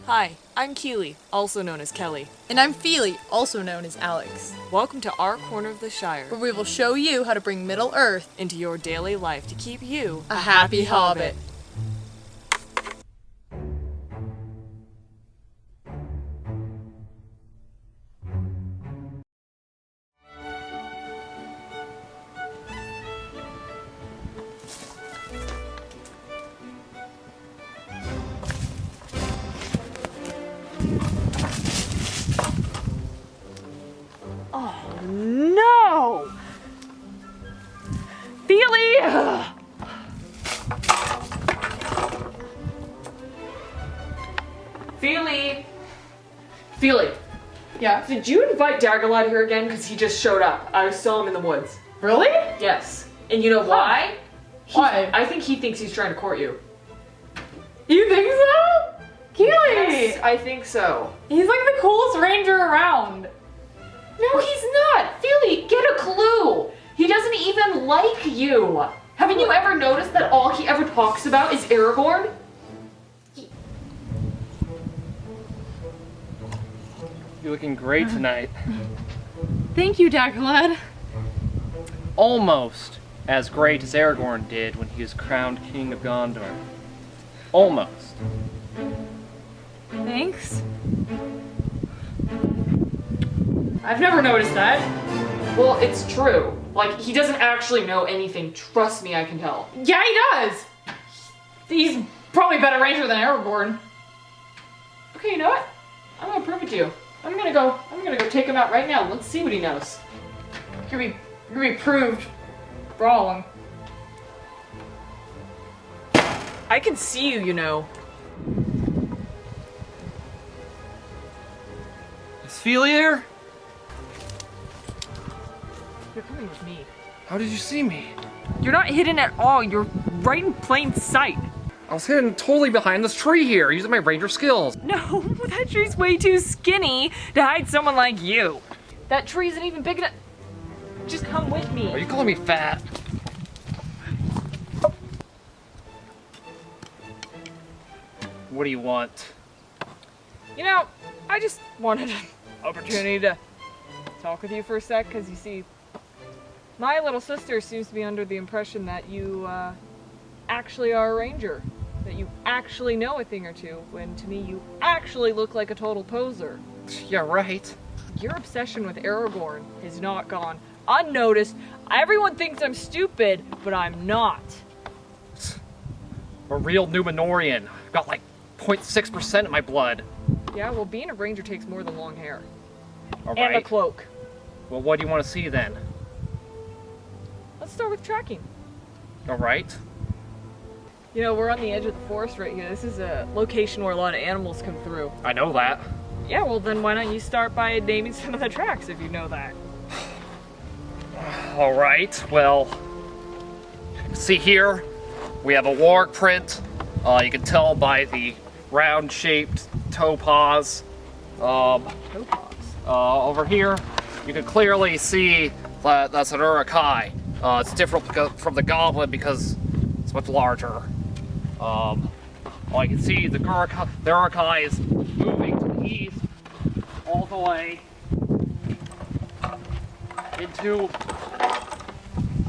Hi, I'm Keely, also known as Kelly. And I'm Fili, also known as Alex. Welcome to our corner of the Shire, Where we will show you how to bring Middle-earth into your daily life to keep you a happy hobbit. No! Fili! Fili! Fili! Yeah? Did you invite Daggorlad here again? Because he just showed up. I saw him in the woods. Really? Yes. And you know why? Why? I think he thinks he's trying to court you. You think so? Keely! Yes, I think so. He's like the coolest ranger around. No, he's not! Fili, get a clue! He doesn't even like you! Haven't you ever noticed that all he ever talks about is Aragorn? You're looking great tonight. Thank you, Daggorlad. Almost as great as Aragorn did when he was crowned King of Gondor. Almost. Thanks. I've never noticed that. Well, it's true. Like, he doesn't actually know anything. Trust me, I can tell. Yeah, he does. He's probably a better ranger than Aragorn. Okay, you know what? I'm gonna prove it to you. I'm gonna go take him out right now. Let's see what he knows. You're gonna be proved wrong. I can see you, you know. Is Fili here? You're coming with me. How did you see me? You're not hidden at all. You're right in plain sight. I was hidden totally behind this tree here, using my ranger skills. No, that tree's way too skinny to hide someone like you. That tree isn't even big enough. Just come with me. Are you calling me fat? What do you want? You know, I just wanted an opportunity to talk with you for a sec, because you see, my little sister seems to be under the impression that you actually are a ranger. That you actually know a thing or two, when to me you actually look like a total poser. Yeah, right. Your obsession with Aragorn has not gone unnoticed. Everyone thinks I'm stupid, but I'm not. I'm a real Numenorian. Got like 0.6% in my blood. Yeah, well, being a ranger takes more than long hair. All And a right. cloak. Well, what do you want to see then? Let's start with tracking. All right. You know, we're on the edge of the forest right here. This is a location where a lot of animals come through. I know that. Yeah, well then why don't you start by naming some of the tracks if you know that? All right. Well, see here, we have a warg print. You can tell by the round-shaped toe paws. Over here, you can clearly see that that's an Urukai. It's different from the goblin because it's much larger. Well, you can see the Urukai is moving to the east all the way into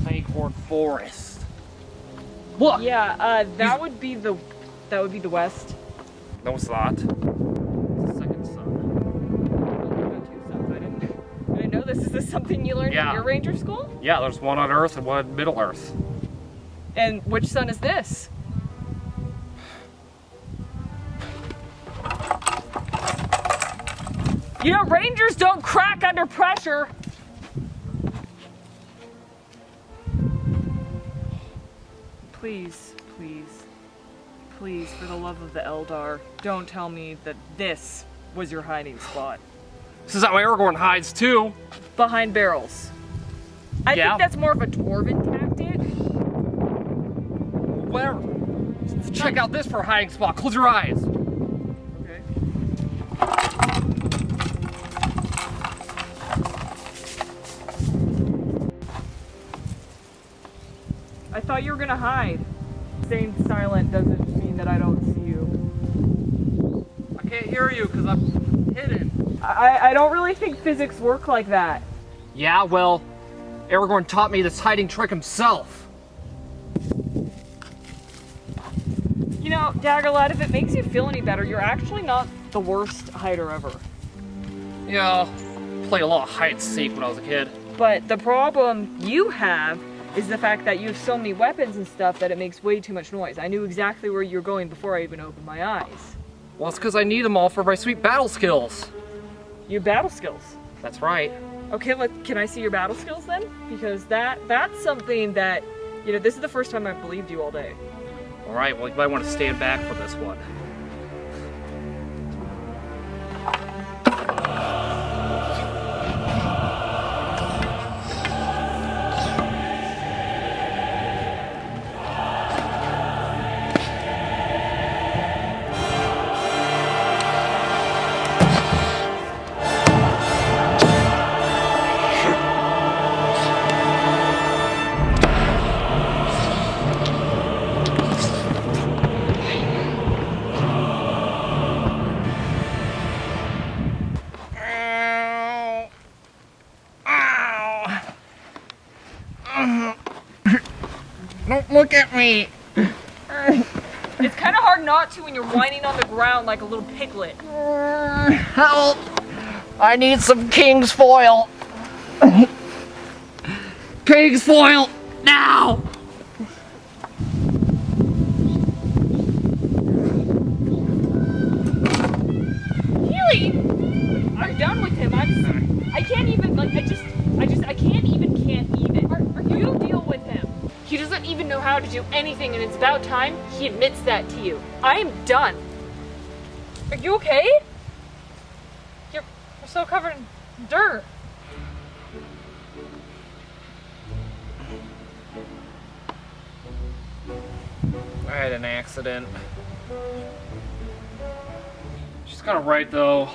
Acorn Forest. Look! Yeah, that would be the west. No, it's not. It's the second sun. I've got two suns. I didn't know this. Is this something you learned Yeah. in your ranger school? Yeah, there's one on Earth and one on Middle Earth. And which sun is this? You know, rangers don't crack under pressure. Please, please, please, for the love of the Eldar, don't tell me that this was your hiding spot. This is how Aragorn hides too. Behind barrels. I Yeah. think that's more of a dwarven tactic. Where? Check out this for a hiding spot. Close your eyes. Okay. I thought you were gonna hide. Staying silent doesn't mean that I don't see you. I can't hear you because I'm hidden. I don't really think physics work like that. Yeah, well, Aragorn taught me this hiding trick himself. You know, Daggorlad, if it makes you feel any better, you're actually not the worst hider ever. Yeah, played a lot of hide and seek when I was a kid. But the problem you have is the fact that you have so many weapons and stuff that it makes way too much noise. I knew exactly where you were going before I even opened my eyes. Well, it's because I need them all for my sweet battle skills. You have battle skills. That's right. Okay, can I see your battle skills then? Because that's something that, you know, this is the first time I've believed you all day. All right, well, you might want to stand back for this one. Don't look at me! It's kind of hard not to when you're whining on the ground like a little piglet. Help! I need some king's foil! King's foil! Now! Fili! I'm done with him. I can't even, like, I can't even. You deal with him. He doesn't even know how to do anything, and it's about time he admits that to you. I am done. Are you okay? You're so covered in dirt. I had an accident. She's kind of right, though.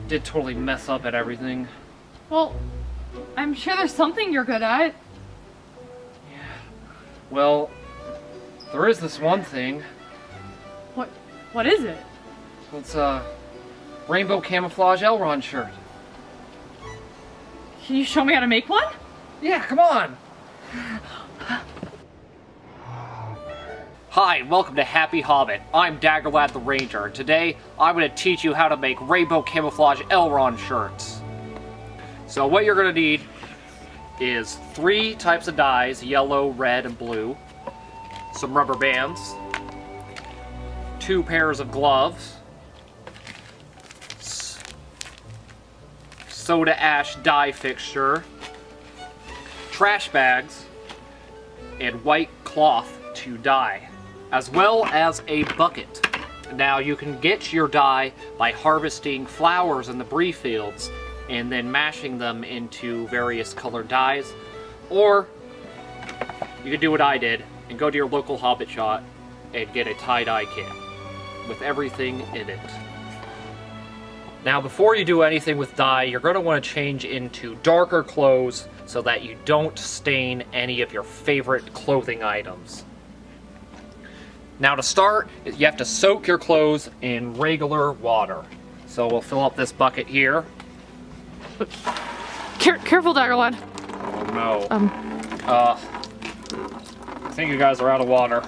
Did totally mess up at everything. Well, I'm sure there's something you're good at. Yeah. Well, there is this one thing. What is it? It's a rainbow camouflage Elrond shirt. Can you show me how to make one? Yeah, come on! Hi, and welcome to Happy Hobbit. I'm Daggorlad the Ranger, and today I'm going to teach you how to make rainbow camouflage Elrond shirts. So what you're going to need is 3 types of dyes, yellow, red, and blue, some rubber bands, 2 pairs of gloves, soda ash dye fixture, trash bags, and white cloth to dye, as well as a bucket. Now you can get your dye by harvesting flowers in the brie fields and then mashing them into various colored dyes, or you could do what I did and go to your local Hobbit shop and get a tie-dye kit with everything in it. Now before you do anything with dye, you're going to want to change into darker clothes so that you don't stain any of your favorite clothing items. Now to start, you have to soak your clothes in regular water. So we'll fill up this bucket here. Careful, Daggorlad. Oh no. I think you guys are out of water.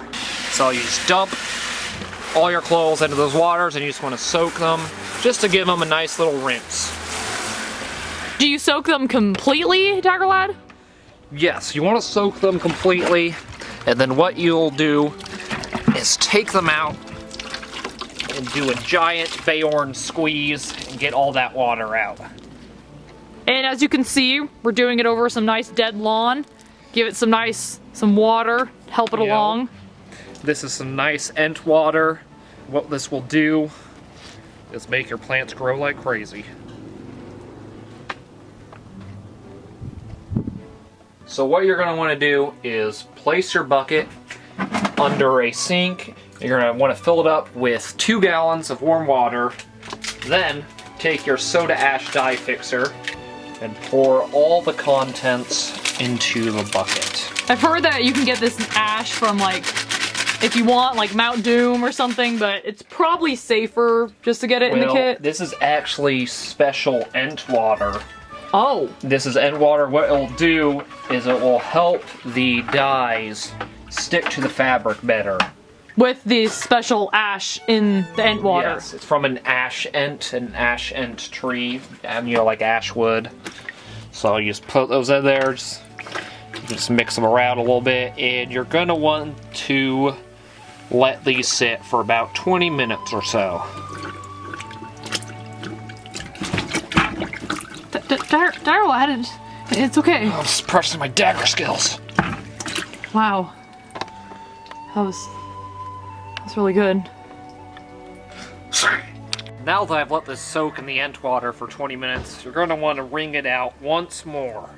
So you just dump all your clothes into those waters and you just want to soak them just to give them a nice little rinse. Do you soak them completely, Daggorlad? Yes, you want to soak them completely, and then what you'll do is take them out and do a giant Beorn squeeze and get all that water out. And as you can see, we're doing it over some nice dead lawn. Give it some water, help it along. This is some nice Ent water. What this will do is make your plants grow like crazy. So what you're going to want to do is place your bucket under a sink. You're going to want to fill it up with 2 gallons of warm water. Then take your soda ash dye fixer and pour all the contents into the bucket. I've heard that you can get this ash from like if you want, like Mount Doom or something, but it's probably safer just to get it in the kit. This is actually special Entwater. Oh. This is Entwater. What it'll do is it will help the dyes stick to the fabric better. With the special ash in the Entwater. Yes, it's from an ash ent tree, and like ash wood. So you just put those in there, just mix them around a little bit, and you're gonna want to let these sit for about 20 minutes or so. Daggorlad, it's okay. I'm just practicing my dagger skills. Wow. That's really good. Now that I've let this soak in the Entwater for 20 minutes, you're gonna want to wring it out once more.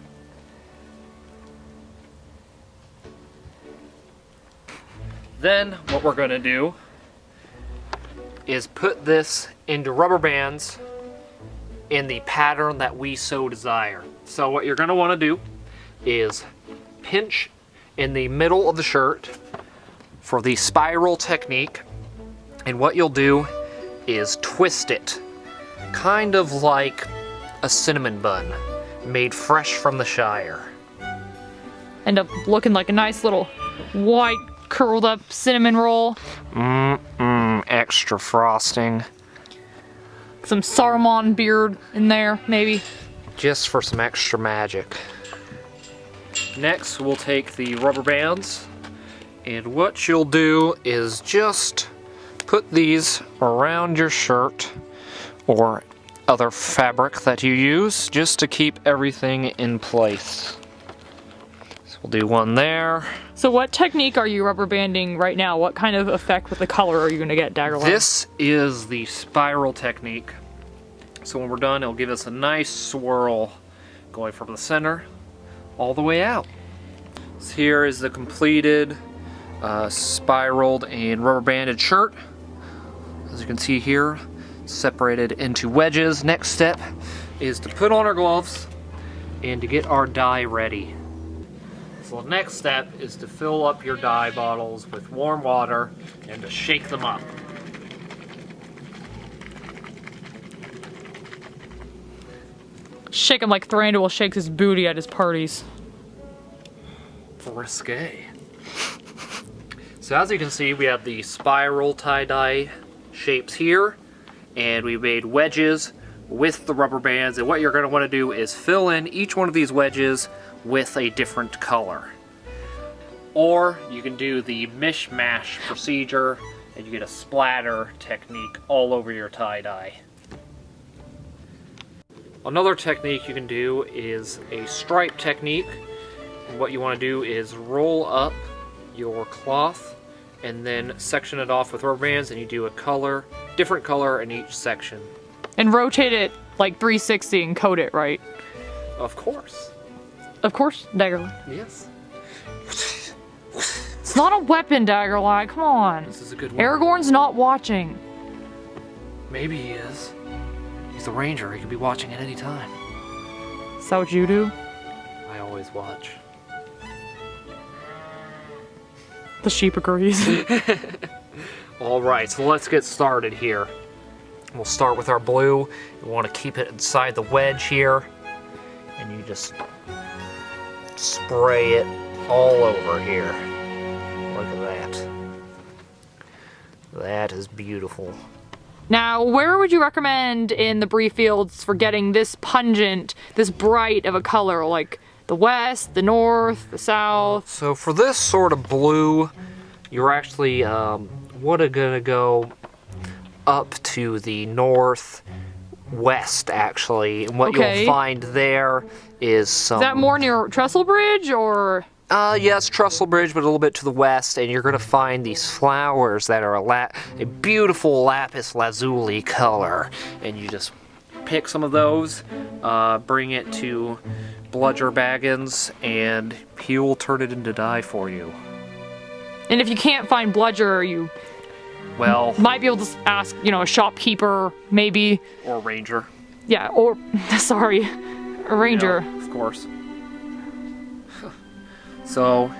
Then, what we're gonna do is put this into rubber bands in the pattern that we so desire. So what you're gonna wanna do is pinch in the middle of the shirt for the spiral technique, and what you'll do is twist it, kind of like a cinnamon bun made fresh from the Shire. End up looking like a nice little white curled up cinnamon roll. Extra frosting. Some Saruman beard in there, maybe. Just for some extra magic. Next, we'll take the rubber bands, and what you'll do is just put these around your shirt or other fabric that you use just to keep everything in place. So we'll do one there. So what technique are you rubber banding right now? What kind of effect with the color are you going to get, Daggorlad? This is the spiral technique. So when we're done, it'll give us a nice swirl going from the center all the way out. So here is the completed spiraled and rubber banded shirt. As you can see here, separated into wedges. Next step is to put on our gloves and to get our dye ready. So the next step is to fill up your dye bottles with warm water and to shake them up. Shake him like Thranduil shakes his booty at his parties. Risque. So as you can see, we have the spiral tie-dye shapes here, and we made wedges with the rubber bands, and what you're going to want to do is fill in each one of these wedges with a different color. Or you can do the mishmash procedure and you get a splatter technique all over your tie-dye. Another technique you can do is a stripe technique. And what you want to do is roll up your cloth and then section it off with rubber bands, and you do a color, different color in each section. And rotate it like 360 and coat it, right? Of course. Of course, Daggorlad. Yes. It's not a weapon, Daggorlad. Come on. This is a good one. Aragorn's not watching. Maybe he is. He's the ranger. He could be watching at any time. Is that what you do? I always watch. The sheep agrees. Alright, so let's get started here. We'll start with our blue. We want to keep it inside the wedge here. And you just spray it all over here. Look at that. That is beautiful. Now, where would you recommend in the brief fields for getting this pungent, this bright of a color? Like the west, the north, the south? So for this sort of blue, you're actually gonna go up to the northwest, actually. And what you'll find there is some... Is that more near Trestle Bridge, or...? Yes, Trestle Bridge, but a little bit to the west, and you're going to find these flowers that are a beautiful lapis lazuli color. And you just pick some of those, bring it to Bludger Baggins, and he will turn it into dye for you. And if you can't find Bludger, you might be able to ask, a shopkeeper, maybe. Or Ranger. Yeah, or, sorry, a Ranger. Of course. So,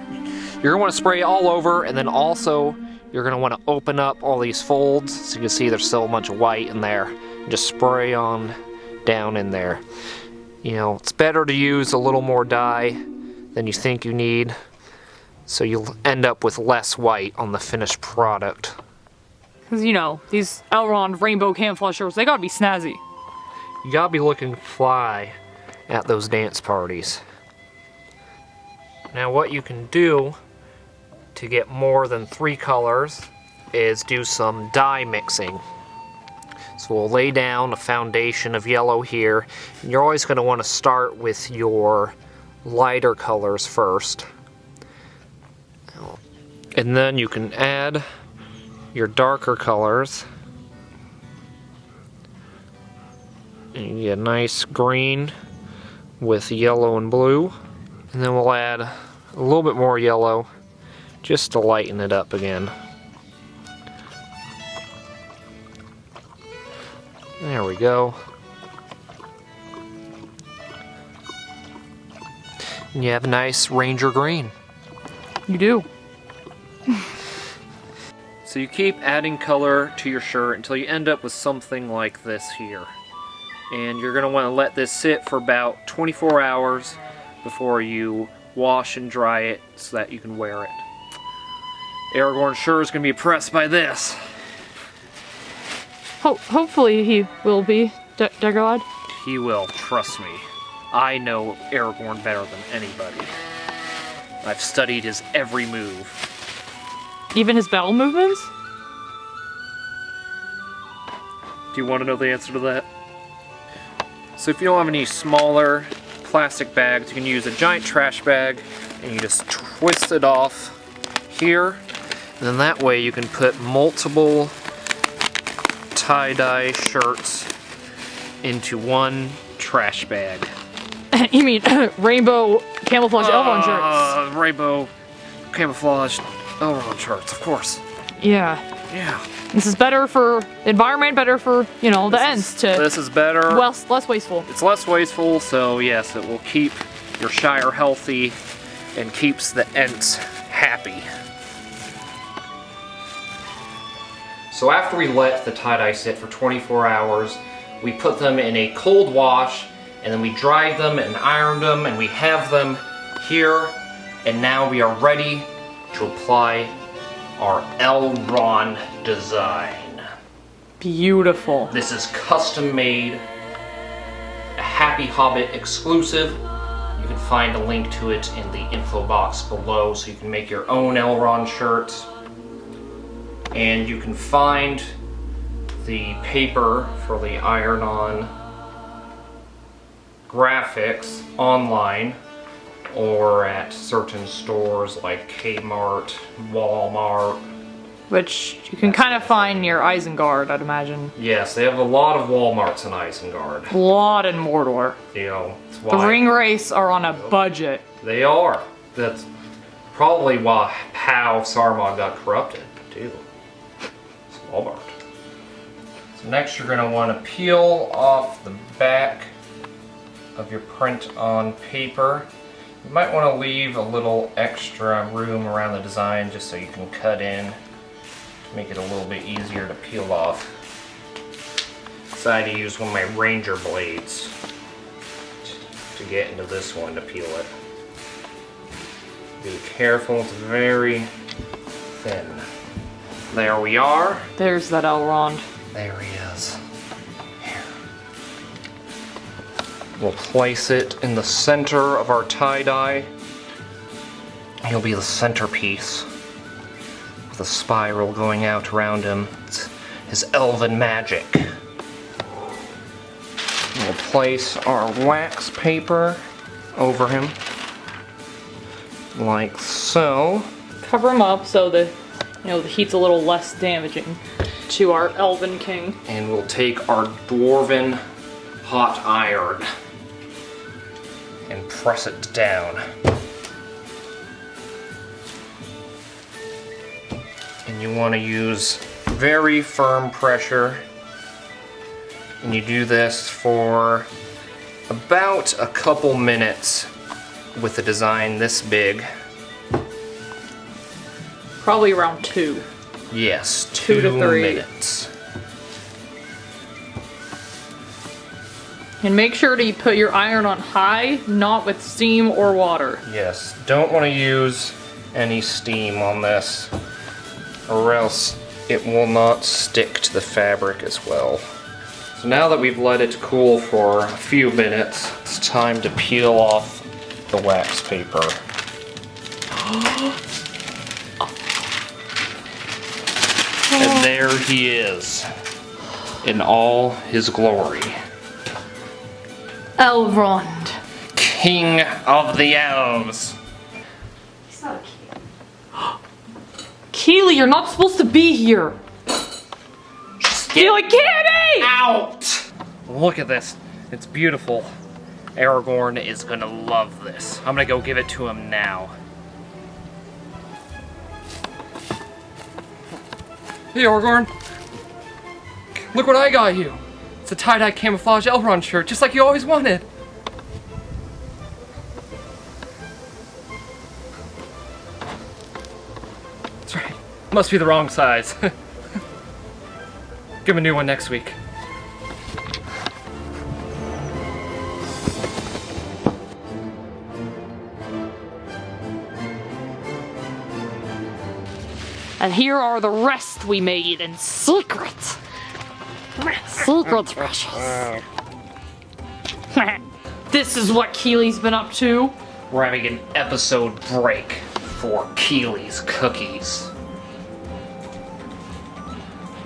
you're going to want to spray all over, and then also you're going to want to open up all these folds so you can see there's still a bunch of white in there. And just spray on down in there. You know, it's better to use a little more dye than you think you need, so you'll end up with less white on the finished product. Because, you know, these Elrond rainbow camouflage shirts, they gotta be snazzy. You gotta be looking fly at those dance parties. Now what you can do to get more than 3 colors is do some dye mixing. So we'll lay down a foundation of yellow here. And you're always going to want to start with your lighter colors first. And then you can add your darker colors. And you get a nice green with yellow and blue. And then we'll add a little bit more yellow just to lighten it up again. There we go. And you have a nice Ranger green. You do. So you keep adding color to your shirt until you end up with something like this here. And you're going to want to let this sit for about 24 hours before you wash and dry it so that you can wear it. Aragorn sure is going to be impressed by this. Hopefully he will be, Daggorlad. He will, trust me. I know Aragorn better than anybody. I've studied his every move. Even his battle movements? Do you want to know the answer to that? So if you don't have any smaller plastic bags, you can use a giant trash bag and you just twist it off here. And then that way you can put multiple tie-dye shirts into one trash bag. You mean rainbow camouflage Elrond shirts? Rainbow camouflage Elrond shirts, of course. Yeah. Yeah. This is better for the environment, better for, you know, the Ents to... This is better. Well, less wasteful. It's less wasteful, so yes, it will keep your Shire healthy and keeps the Ents happy. So after we let the tie-dye sit for 24 hours, we put them in a cold wash, and then we dried them and ironed them, and we have them here, and now we are ready to apply our Elrond design. Beautiful. This is custom made, a Happy Hobbit exclusive. You can find a link to it in the info box below so you can make your own Elrond shirts. And you can find the paper for the iron-on graphics online or at certain stores like Kmart, Walmart. Which you can kind of find near Isengard, I'd imagine. Yes, they have a lot of Walmarts in Isengard. A lot in Mordor. You know, that's The why ring race are on a budget. they are. That's probably why how Saruman got corrupted, too. It's Walmart. So next you're going to want to peel off the back of your print on paper. You might want to leave a little extra room around the design just so you can cut in to make it a little bit easier to peel off. Decided to use one of my Ranger blades to get into this one to peel it. Be careful, it's very thin. There we are. There's that Elrond. There he is. Here. We'll place it in the center of our tie-dye. He'll be the centerpiece with a spiral going out around him. It's his elven magic. We'll place our wax paper over him, like so. Cover him up so the heat's a little less damaging to our Elven King. And we'll take our dwarven hot iron and press it down. And you want to use very firm pressure. And you do this for about a couple minutes with a design this big. Probably around 2. Yes, 2 to 3 minutes. And make sure to put your iron on high, not with steam or water. Yes, don't want to use any steam on this, or else it will not stick to the fabric as well. So now that we've let it cool for a few minutes, it's time to peel off the wax paper. And there he is, in all his glory. Elrond. King of the Elves. He's not a king. Keely, you're not supposed to be here. Keely, kitty! Out! Look at this. It's beautiful. Aragorn is gonna love this. I'm gonna go give it to him now. Hey, Aragorn. Look what I got you. It's a tie-dye camouflage Elrond shirt, just like you always wanted. That's right. Must be the wrong size. Give him a new one next week. And here are the rest we made in secret. Secret precious. This is what Keely's been up to. We're having an episode break for Keely's cookies.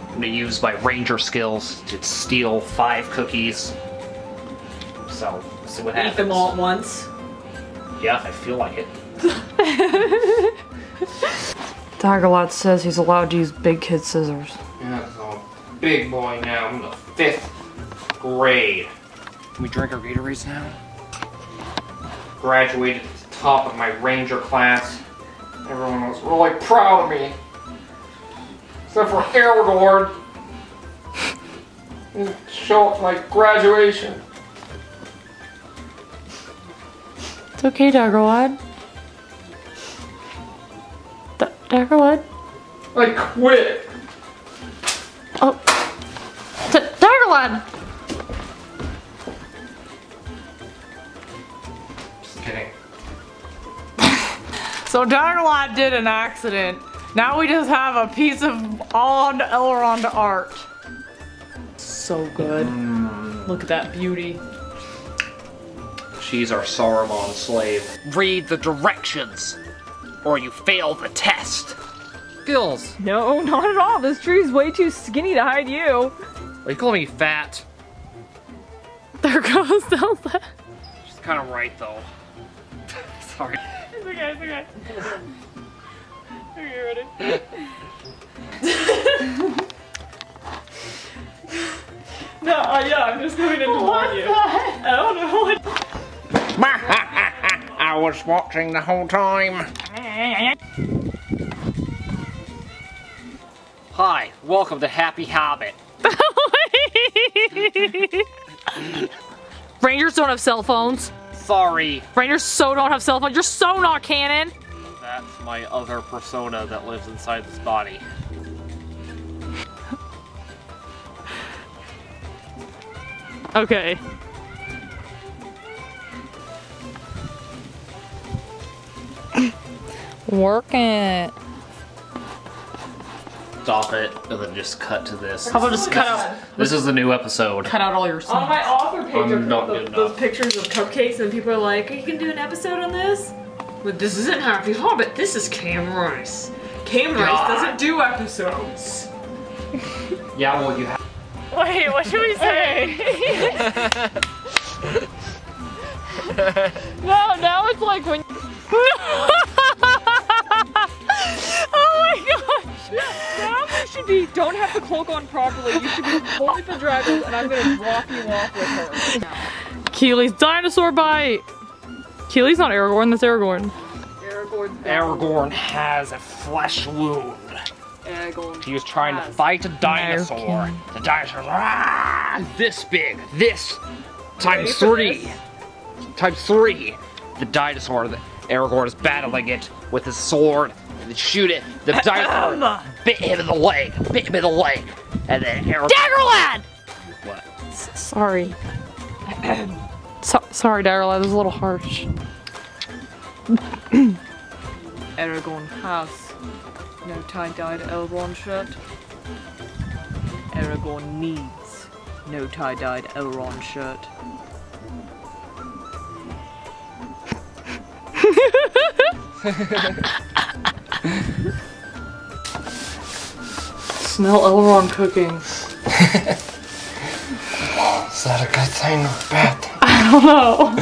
I'm gonna use my ranger skills to steal 5 cookies. So, let's see what happens. Eat them all at once. Yeah, I feel like it. Daggorlad says he's allowed to use big kid scissors. Yeah, so I'm a big boy now. I'm in the 5th grade. Can we drink our Gatorades now? Graduated at the top of my ranger class. Everyone was really proud of me. Except for Aragorn. Didn't show up my graduation. It's okay, Daggorlad. Daggorlad? I quit. Oh. Daggorlad! Just kidding. So Daggorlad did an accident. Now we just have a piece of on Elrond art. So good. Look at that beauty. She's our Saruman slave. Read the directions, or you fail the test. Skills. No, not at all. This tree's way too skinny to hide you. Are you calling me fat? There goes Elsa. She's kind of right, though. Sorry. It's okay, it's okay. Okay, ready? No, yeah, I'm just going in to warn you. I don't know what. I was watching the whole time. Hi, welcome to Happy Hobbit. Rangers don't have cell phones. Sorry. Rangers so don't have cell phones. You're so not canon. That's my other persona that lives inside this body. Okay. Work it. Stop it, and then just cut to this. How about just cut out? This is the new episode. Cut out all your On songs. my author page, I'm not are good those enough. pictures of cupcakes, and people are like, "Are you gonna do an episode on this?" But this isn't Happy Hobbit. This is Cam Rice. Cam Rice God. doesn't do episodes. Yeah, well, you have. Wait, what should we say? No, now it's like when. Oh my gosh! Now you should be. Don't have the cloak on properly. You should be fully bedraggled, and I'm gonna drop you off with her. Keely's dinosaur bite. Keely's not Aragorn. That's Aragorn. Aragorn has a flesh wound. Aragorn. He was trying to fight a dinosaur. The dinosaur's this big. This times 3. Times 3. The dinosaur, Aragorn is battling it with his sword and then shoot it. The dinosaur bit him in the leg, and then Aragorn. Daggorlad! What? Sorry. Sorry, Daggorlad, that was a little harsh. Aragorn has no tie-dyed Elrond shirt. Aragorn needs no tie-dyed Elrond shirt. Smell Elrond cooking. Is that a good thing or bad thing? I don't know.